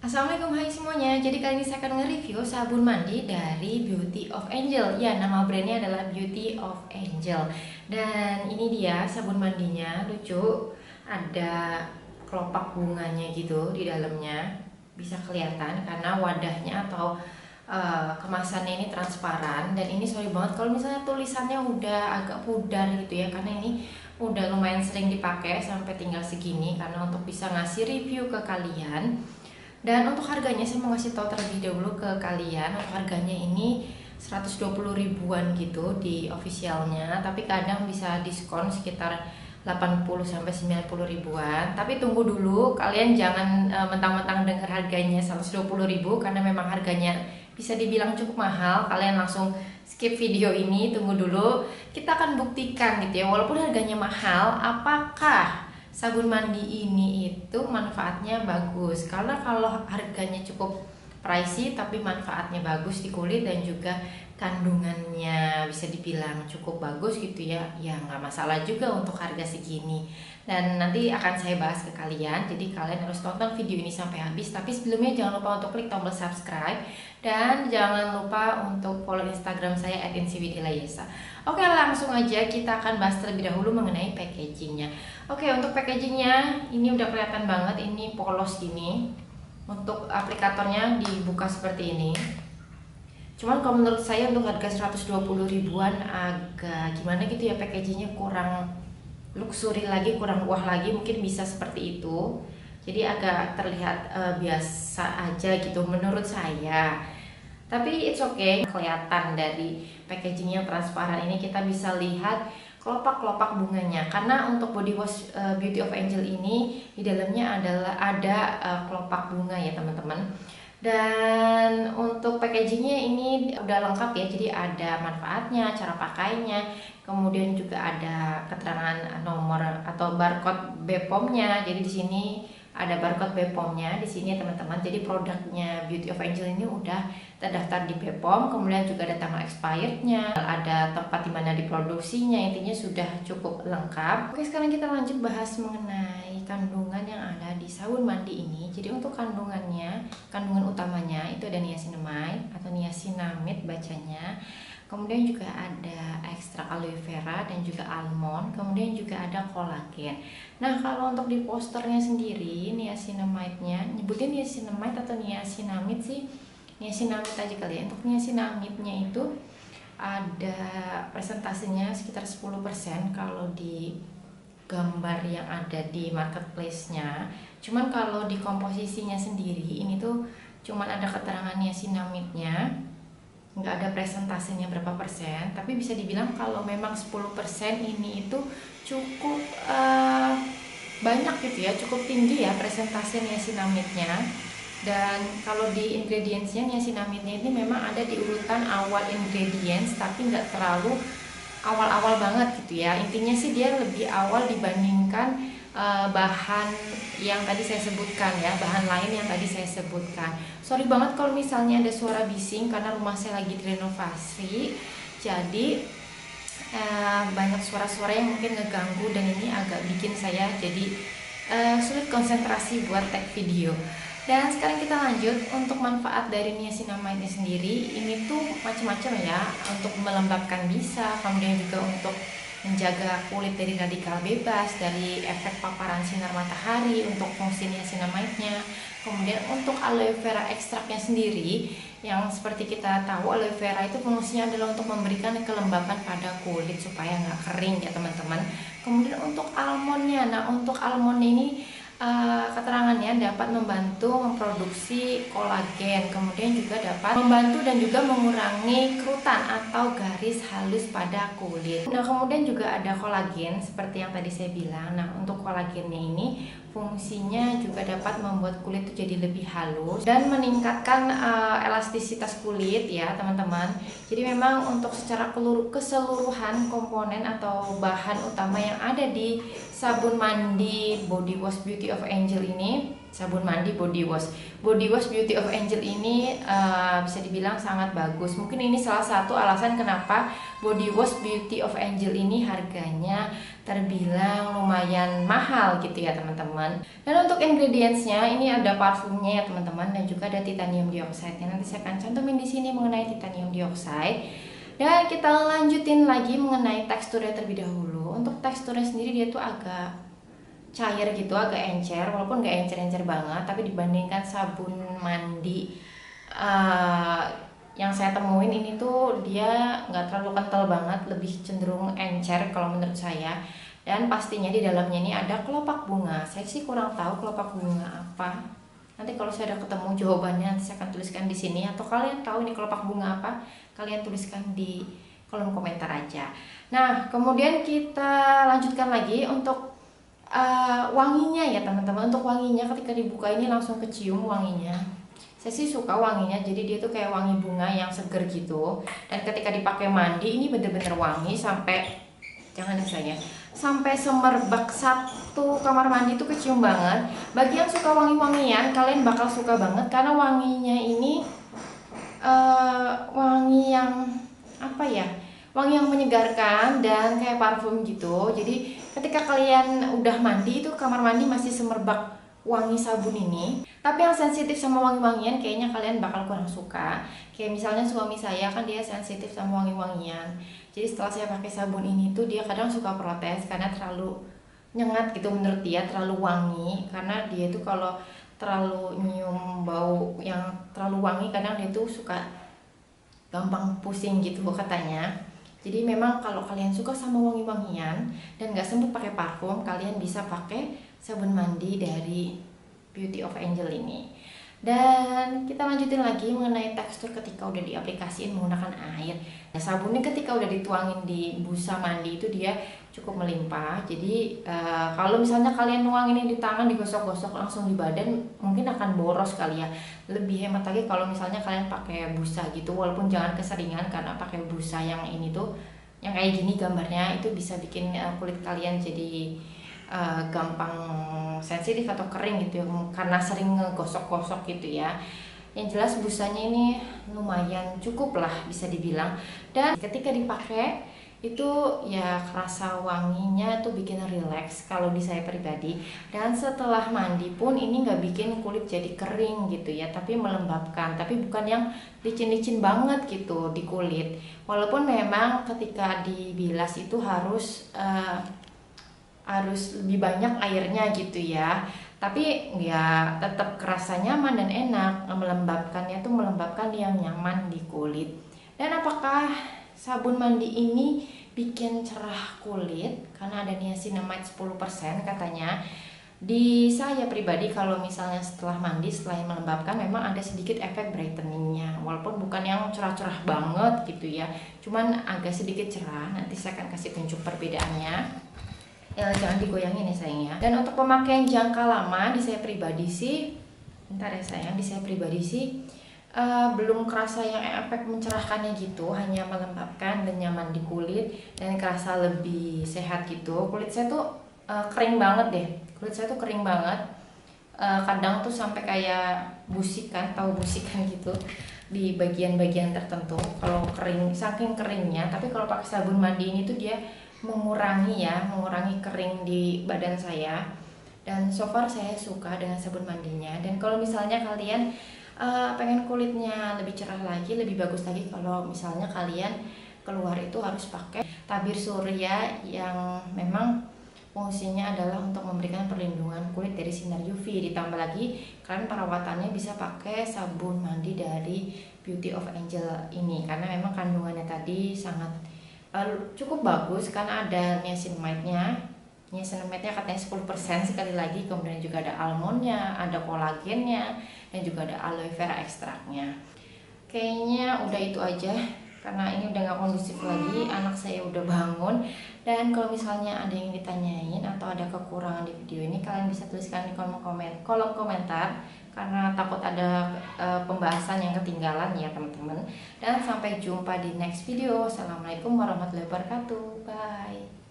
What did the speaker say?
Assalamualaikum, hai semuanya. Jadi kali ini saya akan nge-review sabun mandi dari Beauty of Angel. Ya, nama brandnya adalah Beauty of Angel. Dan ini dia sabun mandinya, lucu. Ada kelopak bunganya gitu di dalamnya. Bisa kelihatan karena wadahnya atau kemasannya ini transparan. Dan ini sorry banget kalau misalnya tulisannya udah agak pudar gitu ya, karena ini udah lumayan sering dipakai sampai tinggal segini karena untuk bisa ngasih review ke kalian. Dan untuk harganya saya mau ngasih tahu terlebih dahulu ke kalian. Untuk harganya ini 120 ribuan gitu di officialnya, tapi kadang bisa diskon sekitar 80 sampai 90 ribuan. Tapi tunggu dulu, kalian jangan mentang-mentang dengar harganya 120 ribu karena memang harganya bisa dibilang cukup mahal. Kalian langsung skip video ini, tunggu dulu. Kita akan buktikan gitu ya, walaupun harganya mahal, apakah sabun mandi ini itu manfaatnya bagus. Karena kalau harganya cukup pricey tapi manfaatnya bagus di kulit dan juga kandungannya bisa dibilang cukup bagus gitu ya, ya nggak masalah juga untuk harga segini. Dan nanti akan saya bahas ke kalian, jadi kalian harus tonton video ini sampai habis. Tapi sebelumnya jangan lupa untuk klik tombol subscribe dan jangan lupa untuk follow Instagram saya @insiwidilayesa. Oke, langsung aja kita akan bahas terlebih dahulu mengenai packagingnya. Oke, untuk packagingnya ini udah kelihatan banget, ini polos gini. Untuk aplikatornya dibuka seperti ini. Cuman kalau menurut saya untuk harga 120 ribuan agak gimana gitu ya, packagingnya kurang luxury lagi, kurang wah lagi, mungkin bisa seperti itu. Jadi agak terlihat biasa aja gitu menurut saya. Tapi it's okay, kelihatan dari packaging yang transparan ini kita bisa lihat kelopak-kelopak bunganya. Karena untuk body wash Beauty of Angel ini di dalamnya ada kelopak bunga ya teman-teman. Dan untuk packagingnya ini udah lengkap ya, jadi ada manfaatnya, cara pakainya, kemudian juga ada keterangan nomor atau barcode BPOM-nya. Jadi di sini ada barcode BPOM-nya di sini ya teman-teman. Jadi produknya Beauty of Angel ini udah terdaftar di BPOM, kemudian juga ada tanggal expirednya, ada tempat dimana diproduksinya, intinya sudah cukup lengkap. Oke, sekarang kita lanjut bahas mengenai kandungan yang ada di sabun mandi ini. Jadi untuk kandungannya, kandungan utamanya itu ada niacinamide atau niacinamide bacanya. Kemudian juga ada ekstrak aloe vera dan juga almond, kemudian juga ada kolagen. Nah, kalau untuk di posternya sendiri, niacinamide-nya, nyebutnya niacinamide atau niacinamide sih, niacinamide aja kali ya. Untuk niacinamide-nya itu ada presentasinya sekitar 10% kalau di gambar yang ada di marketplace-nya. Cuman kalau di komposisinya sendiri ini tuh cuman ada keterangan niacinamide-nya, nggak ada presentasinya berapa persen. Tapi bisa dibilang kalau memang 10% ini itu cukup banyak gitu ya, cukup tinggi ya presentasi niacinamide-nya. Dan kalau di ingredientsnya, niacinamide-nya ini memang ada di urutan awal ingredients, tapi nggak terlalu awal-awal banget gitu ya. Intinya sih dia lebih awal dibandingkan bahan yang tadi saya sebutkan ya, bahan lain yang tadi saya sebutkan. Sorry banget kalau misalnya ada suara bising karena rumah saya lagi direnovasi, jadi banyak suara-suara yang mungkin ngeganggu dan ini agak bikin saya jadi sulit konsentrasi buat tag video. Dan sekarang kita lanjut untuk manfaat dari niacinamide sendiri. Ini tuh macam-macam ya, untuk melembabkan bisa, kemudian juga untuk menjaga kulit dari radikal bebas, dari efek paparan sinar matahari untuk fungsi niacinamide-nya. Kemudian untuk aloe vera ekstraknya sendiri, yang seperti kita tahu aloe vera itu fungsinya adalah untuk memberikan kelembapan pada kulit supaya nggak kering ya teman-teman. Kemudian untuk almondnya, nah untuk almond ini keterangannya dapat membantu memproduksi kolagen, kemudian juga dapat membantu dan juga mengurangi kerutan atau garis halus pada kulit. Nah, kemudian juga ada kolagen seperti yang tadi saya bilang. Nah, untuk kolagennya ini fungsinya juga dapat membuat kulit itu jadi lebih halus dan meningkatkan elastisitas kulit ya teman-teman. Jadi memang untuk secara keseluruhan komponen atau bahan utama yang ada di sabun mandi body wash Beauty of Angel ini sabun mandi body wash. Body wash Beauty of Angel ini bisa dibilang sangat bagus. Mungkin ini salah satu alasan kenapa body wash Beauty of Angel ini harganya terbilang lumayan mahal gitu ya teman-teman. Dan untuk ingredientsnya ini ada parfumnya ya teman-teman, dan juga ada titanium dioxide. Nanti saya akan cantumin di sini mengenai titanium dioxide. Dan kita lanjutin lagi mengenai teksturnya terlebih dahulu. Untuk teksturnya sendiri dia tuh agak cair gitu, agak encer, walaupun gak encer-encer banget, tapi dibandingkan sabun mandi yang saya temuin ini tuh dia nggak terlalu kental banget, lebih cenderung encer kalau menurut saya. Dan pastinya di dalamnya ini ada kelopak bunga. Saya sih kurang tahu kelopak bunga apa. Nanti kalau saya udah ketemu jawabannya, nanti saya akan tuliskan di sini. Atau kalian tahu ini kelopak bunga apa, kalian tuliskan di kolom komentar aja. Nah, kemudian kita lanjutkan lagi untuk wanginya ya teman-teman. Untuk wanginya ketika dibuka ini langsung kecium wanginya. Saya sih suka wanginya, jadi dia tuh kayak wangi bunga yang seger gitu. Dan ketika dipakai mandi ini bener-bener wangi sampai, jangan saya, sampai semerbak satu kamar mandi tuh kecium banget. Bagi yang suka wangi-wangian, kalian bakal suka banget karena wanginya ini wangi yang apa ya, wangi yang menyegarkan dan kayak parfum gitu. Jadi ketika kalian udah mandi itu kamar mandi masih semerbak wangi sabun ini. Tapi yang sensitif sama wangi-wangian kayaknya kalian bakal kurang suka. Kayak misalnya suami saya kan dia sensitif sama wangi-wangian. Jadi setelah saya pakai sabun ini tuh dia kadang suka protes karena terlalu nyengat gitu menurut dia, terlalu wangi. Karena dia tuh kalau terlalu nyium bau yang terlalu wangi kadang dia tuh suka gampang pusing gitu katanya. Jadi memang kalau kalian suka sama wangi-wangian dan gak sempet pakai parfum, kalian bisa pakai sabun mandi dari Beauty of Angel ini. Dan kita lanjutin lagi mengenai tekstur ketika udah diaplikasiin menggunakan air. Nah, sabunnya ketika udah dituangin di busa mandi itu dia cukup melimpah. Jadi kalau misalnya kalian nuangin ini di tangan, digosok-gosok langsung di badan, mungkin akan boros kali ya. Lebih hemat lagi kalau misalnya kalian pakai busa gitu, walaupun jangan keseringan karena pakai busa yang ini tuh, yang kayak gini gambarnya itu bisa bikin kulit kalian jadi gampang sensitif atau kering gitu ya, karena sering ngegosok-gosok gitu ya. Yang jelas busanya ini lumayan cukup lah bisa dibilang, dan ketika dipakai itu ya kerasa wanginya tuh bikin relax kalau di saya pribadi. Dan setelah mandi pun ini nggak bikin kulit jadi kering gitu ya, tapi melembabkan, tapi bukan yang licin-licin banget gitu di kulit. Walaupun memang ketika dibilas itu harus lebih banyak airnya gitu ya, tapi ya tetap kerasa nyaman dan enak. Melembabkannya tuh melembabkan yang nyaman di kulit. Dan apakah sabun mandi ini bikin cerah kulit? Karena ada niacinamide 10% katanya. Di saya pribadi kalau misalnya setelah mandi, setelah melembabkan, memang ada sedikit efek brightening-nya, walaupun bukan yang cerah-cerah banget gitu ya, cuman agak sedikit cerah. Nanti saya akan kasih tunjuk perbedaannya. Ya, jangan digoyangin ya sayangnya. Dan untuk pemakaian jangka lama di saya pribadi sih, bentar ya sayang, di saya pribadi sih belum kerasa yang efek mencerahkannya gitu, hanya melembabkan dan nyaman di kulit dan kerasa lebih sehat gitu. Kulit saya tuh kering banget deh, kulit saya tuh kering banget, kadang tuh sampai kayak busikan, tahu busikan gitu di bagian-bagian tertentu kalau kering, saking keringnya. Tapi kalau pakai sabun mandi ini tuh dia mengurangi kering di badan saya. Dan so far saya suka dengan sabun mandinya. Dan kalau misalnya kalian pengen kulitnya lebih cerah lagi, lebih bagus lagi, kalau misalnya kalian keluar itu harus pakai tabir surya yang memang fungsinya adalah untuk memberikan perlindungan kulit dari sinar UV. Ditambah lagi kalian perawatannya bisa pakai sabun mandi dari Beauty of Angel ini, karena memang kandungannya tadi sangat cukup bagus, karena ada niacinamide-nya. Niacinamide-nya katanya 10% sekali lagi, kemudian juga ada almondnya, ada kolagennya, dan juga ada aloe vera ekstraknya. Kayaknya udah itu aja, karena ini udah gak kondusif lagi, anak saya udah bangun. Dan kalau misalnya ada yang ditanyain atau ada kekurangan di video ini, kalian bisa tuliskan di kolom komentar, karena takut ada pembahasan yang ketinggalan ya teman-teman. Dan sampai jumpa di next video. Assalamualaikum warahmatullahi wabarakatuh. Bye.